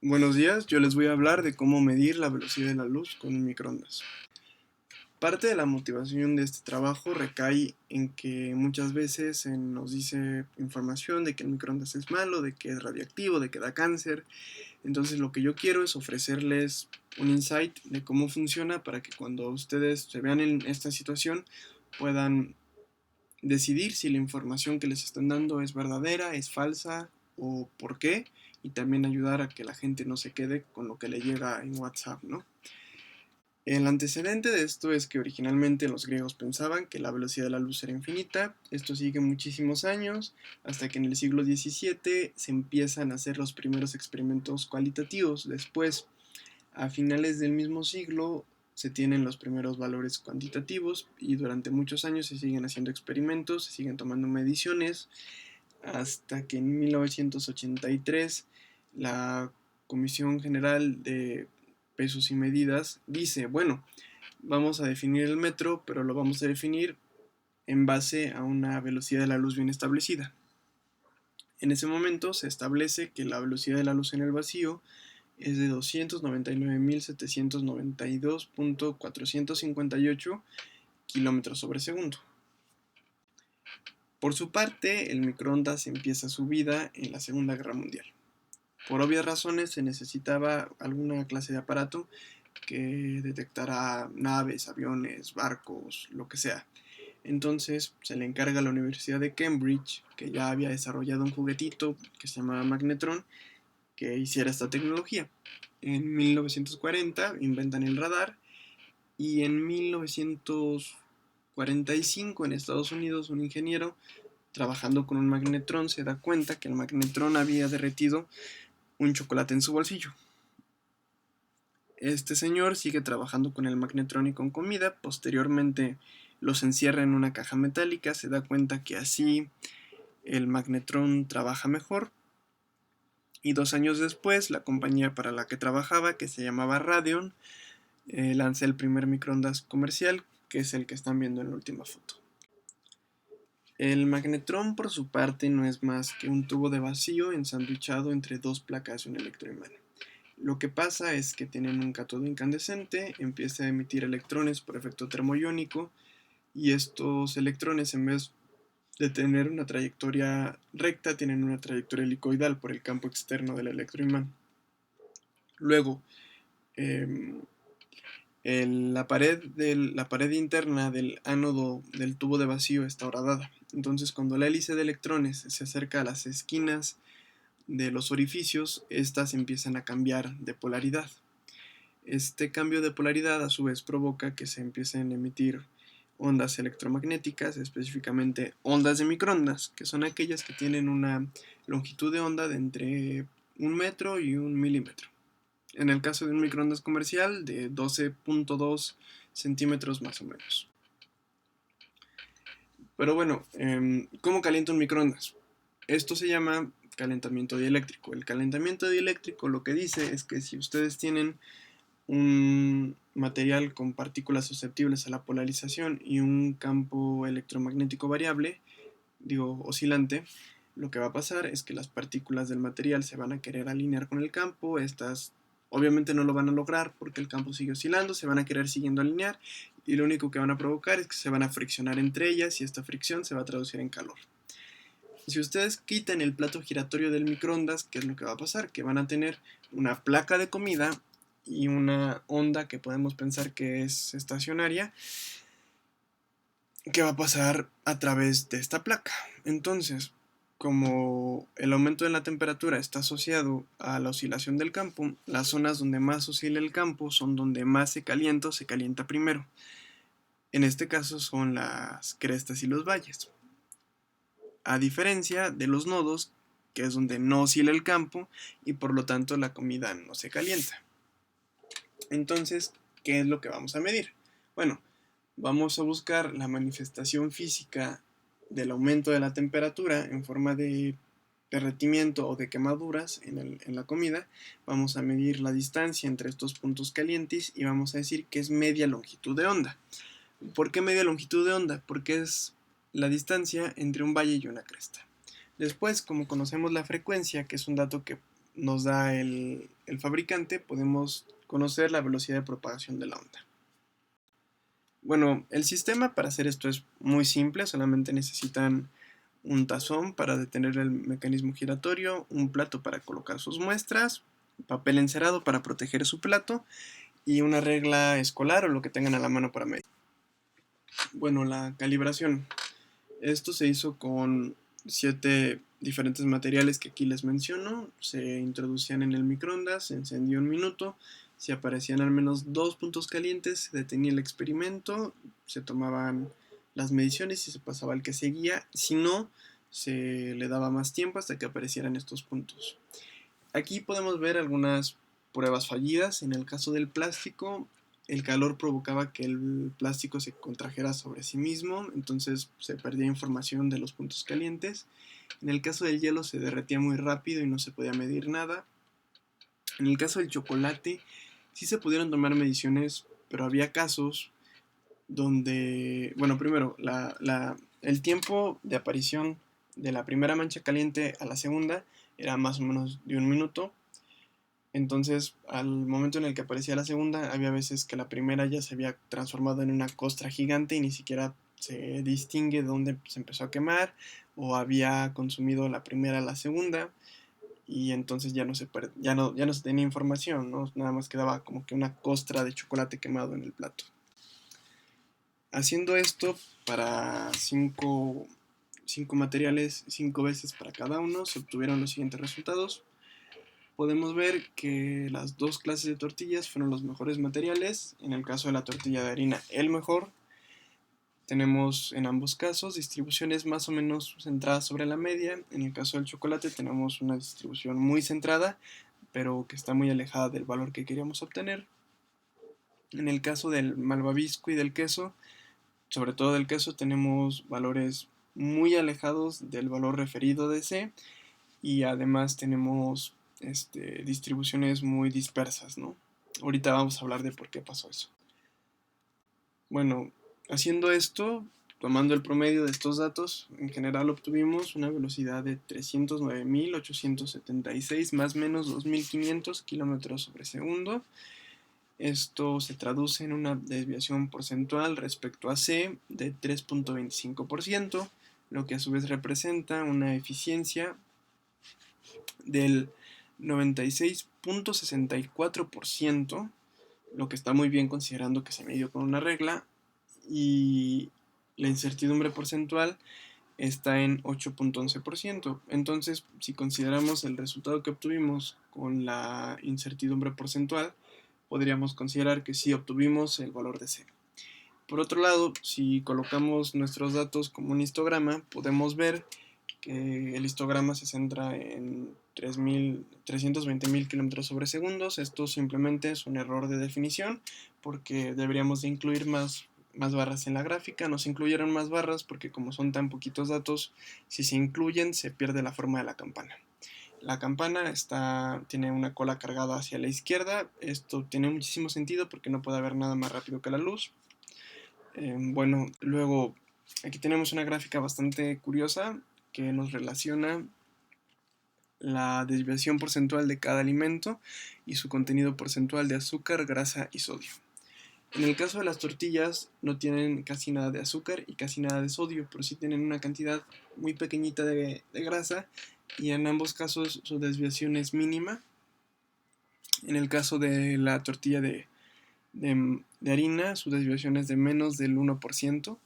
Buenos días, yo les voy a hablar de cómo medir la velocidad de la luz con un microondas. Parte de la motivación de este trabajo recae en que muchas veces se nos dice información de que el microondas es malo, de que es radiactivo, de que da cáncer. Entonces lo que yo quiero es ofrecerles un insight de cómo funciona para que cuando ustedes se vean en esta situación puedan decidir si la información que les están dando es verdadera, es falsa o por qué, y también ayudar a que la gente no se quede con lo que le llega en WhatsApp, ¿no? El antecedente de esto es que originalmente los griegos pensaban que la velocidad de la luz era infinita. Esto sigue muchísimos años, hasta que en el siglo XVII se empiezan a hacer los primeros experimentos cualitativos. Después, a finales del mismo siglo, se tienen los primeros valores cuantitativos y durante muchos años se siguen haciendo experimentos, se siguen tomando mediciones, hasta que en 1983 la Comisión General de Pesos y Medidas dice, bueno, vamos a definir el metro, pero lo vamos a definir en base a una velocidad de la luz bien establecida. En ese momento se establece que la velocidad de la luz en el vacío es de 299.792.458 kilómetros sobre segundo. Por su parte, el microondas empieza su vida en la Segunda Guerra Mundial. Por obvias razones se necesitaba alguna clase de aparato que detectara naves, aviones, barcos, lo que sea. Entonces se le encarga a la Universidad de Cambridge, que ya había desarrollado un juguetito que se llamaba Magnetron, que hiciera esta tecnología. En 1940 inventan el radar y en 1945 en Estados Unidos un ingeniero trabajando con un magnetrón se da cuenta que el magnetrón había derretido un chocolate en su bolsillo. Este señor sigue trabajando con el magnetrón y con comida, posteriormente los encierra en una caja metálica, se da cuenta que así el magnetrón trabaja mejor, y 2 años después la compañía para la que trabajaba, que se llamaba Radeon, lanza el primer microondas comercial, que es el que están viendo en la última foto. El magnetrón, por su parte, no es más que un tubo de vacío ensanduchado entre dos placas de un electroimán. Lo que pasa es que tienen un cátodo incandescente, empieza a emitir electrones por efecto termoiónico, y estos electrones, en vez de tener una trayectoria recta, tienen una trayectoria helicoidal por el campo externo del electroimán. Luego, eh, la pared interna del ánodo del tubo de vacío está horadada. Entonces, cuando la hélice de electrones se acerca a las esquinas de los orificios, estas empiezan a cambiar de polaridad. Este cambio de polaridad a su vez provoca que se empiecen a emitir ondas electromagnéticas, específicamente ondas de microondas, que son aquellas que tienen una longitud de onda de entre 1 metro y 1 milímetro. En el caso de un microondas comercial, de 12.2 centímetros más o menos. Pero bueno, ¿cómo calienta un microondas? Esto se llama calentamiento dieléctrico. El calentamiento dieléctrico lo que dice es que si ustedes tienen un material con partículas susceptibles a la polarización y un campo electromagnético variable, digo oscilante, lo que va a pasar es que las partículas del material se van a querer alinear con el campo. Estas obviamente no lo van a lograr porque el campo sigue oscilando, se van a querer siguiendo alinear, y lo único que van a provocar es que se van a friccionar entre ellas, y esta fricción se va a traducir en calor. Si ustedes quitan el plato giratorio del microondas, ¿qué es lo que va a pasar? Que van a tener una placa de comida y una onda que podemos pensar que es estacionaria, que va a pasar a través de esta placa. Entonces, como el aumento de la temperatura está asociado a la oscilación del campo, las zonas donde más oscila el campo son donde más se calienta primero. En este caso son las crestas y los valles. A diferencia de los nodos, que es donde no oscila el campo y por lo tanto la comida no se calienta. Entonces, ¿qué es lo que vamos a medir? Bueno, vamos a buscar la manifestación física del aumento de la temperatura en forma de derretimiento o de quemaduras en la comida. Vamos a medir la distancia entre estos puntos calientes y vamos a decir que es media longitud de onda. ¿Por qué media longitud de onda? Porque es la distancia entre un valle y una cresta. Después, como conocemos la frecuencia, que es un dato que nos da el fabricante, podemos conocer la velocidad de propagación de la onda. Bueno, el sistema para hacer esto es muy simple, solamente necesitan un tazón para detener el mecanismo giratorio, un plato para colocar sus muestras, papel encerado para proteger su plato y una regla escolar o lo que tengan a la mano para medir. Bueno, la calibración. Esto se hizo con 7 diferentes materiales que aquí les menciono. Se introducían en el microondas, se encendía un minuto. Si aparecían al menos 2 puntos calientes, se detenía el experimento, se tomaban las mediciones y se pasaba al que seguía. Si no, se le daba más tiempo hasta que aparecieran estos puntos. Aquí podemos ver algunas pruebas fallidas. En el caso del plástico, el calor provocaba que el plástico se contrajera sobre sí mismo, entonces se perdía información de los puntos calientes. En el caso del hielo se derretía muy rápido y no se podía medir nada. En el caso del chocolate sí se pudieron tomar mediciones, pero había casos donde, bueno, primero, el tiempo de aparición de la primera mancha caliente a la segunda era más o menos de un minuto. Entonces, al momento en el que aparecía la segunda, había veces que la primera ya se había transformado en una costra gigante y ni siquiera se distingue dónde se empezó a quemar, o había consumido la primera la segunda, y entonces ya no se tenía información, ¿no? Nada más quedaba como que una costra de chocolate quemado en el plato. Haciendo esto para cinco materiales, 5 veces para cada uno, se obtuvieron los siguientes resultados. Podemos ver que las dos clases de tortillas fueron los mejores materiales. En el caso de la tortilla de harina, el mejor. Tenemos en ambos casos distribuciones más o menos centradas sobre la media. En el caso del chocolate tenemos una distribución muy centrada, pero que está muy alejada del valor que queríamos obtener. En el caso del malvavisco y del queso, sobre todo del queso, tenemos valores muy alejados del valor referido de C, y además tenemos distribuciones muy dispersas, ¿no? Ahorita vamos a hablar de por qué pasó eso. Bueno, haciendo esto, tomando el promedio de estos datos, en general obtuvimos una velocidad de 309.876 más o menos 2.500 kilómetros sobre segundo. Esto se traduce en una desviación porcentual respecto a C de 3.25%, lo que a su vez representa una eficiencia del 96.64%, lo que está muy bien considerando que se midió con una regla, y la incertidumbre porcentual está en 8.11%. Entonces, si consideramos el resultado que obtuvimos con la incertidumbre porcentual, podríamos considerar que sí obtuvimos el valor de C. Por otro lado, si colocamos nuestros datos como un histograma, podemos ver que el histograma se centra en 320.000 kilómetros sobre segundos. Esto simplemente es un error de definición, porque deberíamos de incluir más barras en la gráfica. No se incluyeron más barras porque, como son tan poquitos datos, si se incluyen se pierde la forma de la campana. La campana tiene una cola cargada hacia la izquierda. Esto tiene muchísimo sentido porque no puede haber nada más rápido que la luz. Bueno, luego aquí tenemos una gráfica bastante curiosa que nos relaciona la desviación porcentual de cada alimento y su contenido porcentual de azúcar, grasa y sodio. En el caso de las tortillas no tienen casi nada de azúcar y casi nada de sodio, pero sí tienen una cantidad muy pequeñita de grasa, y en ambos casos su desviación es mínima. En el caso de la tortilla de harina, su desviación es de menos del 1%.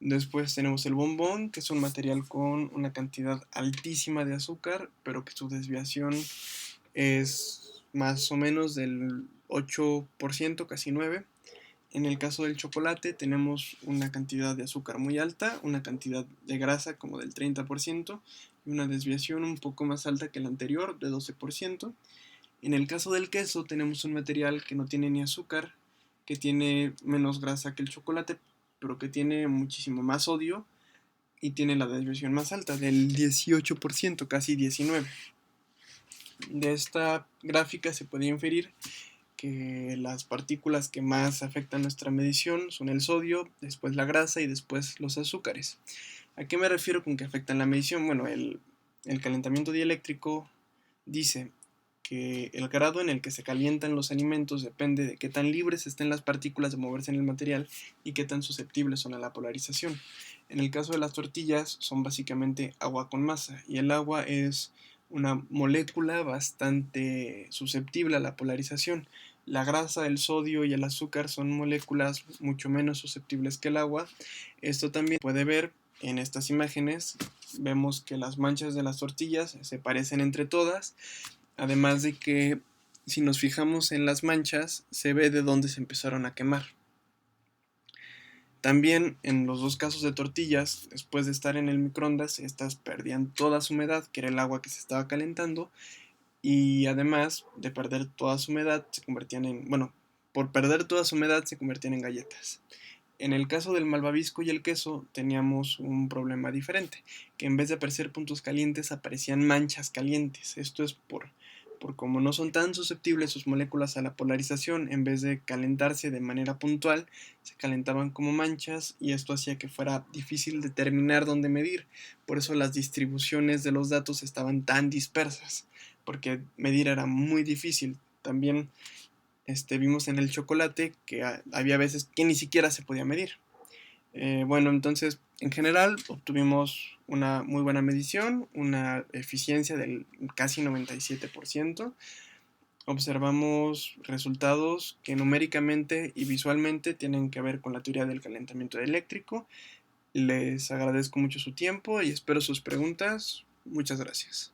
Después tenemos el bombón, que es un material con una cantidad altísima de azúcar, pero que su desviación es más o menos del 8%, casi 9%. En el caso del chocolate tenemos una cantidad de azúcar muy alta, una cantidad de grasa como del 30% y una desviación un poco más alta que la anterior, de 12%. En el caso del queso tenemos un material que no tiene ni azúcar, que tiene menos grasa que el chocolate, pero que tiene muchísimo más sodio y tiene la desviación más alta, del 18%, casi 19%. De esta gráfica se puede inferir que las partículas que más afectan nuestra medición son el sodio, después la grasa y después los azúcares. ¿A qué me refiero con que afectan la medición? Bueno, el calentamiento dieléctrico dice que el grado en el que se calientan los alimentos depende de qué tan libres estén las partículas de moverse en el material y qué tan susceptibles son a la polarización. En el caso de las tortillas son básicamente agua con masa, y el agua es una molécula bastante susceptible a la polarización. La grasa, el sodio y el azúcar son moléculas mucho menos susceptibles que el agua. Esto también se puede ver en estas imágenes. Vemos que las manchas de las tortillas se parecen entre todas, además de que si nos fijamos en las manchas se ve de dónde se empezaron a quemar. También en los dos casos de tortillas, después de estar en el microondas, estas perdían toda su humedad, que era el agua que se estaba calentando, y además de perder toda su humedad, se convertían en, bueno, por perder toda su humedad se convertían en galletas. En el caso del malvavisco y el queso teníamos un problema diferente, que en vez de aparecer puntos calientes aparecían manchas calientes. Esto es por como no son tan susceptibles sus moléculas a la polarización, en vez de calentarse de manera puntual, se calentaban como manchas, y esto hacía que fuera difícil determinar dónde medir. Por eso las distribuciones de los datos estaban tan dispersas, porque medir era muy difícil. También vimos en el chocolate que había veces que ni siquiera se podía medir. Bueno, entonces en general obtuvimos una muy buena medición, una eficiencia del casi 97%. Observamos resultados que numéricamente y visualmente tienen que ver con la teoría del calentamiento eléctrico. Les agradezco mucho su tiempo y espero sus preguntas. Muchas gracias.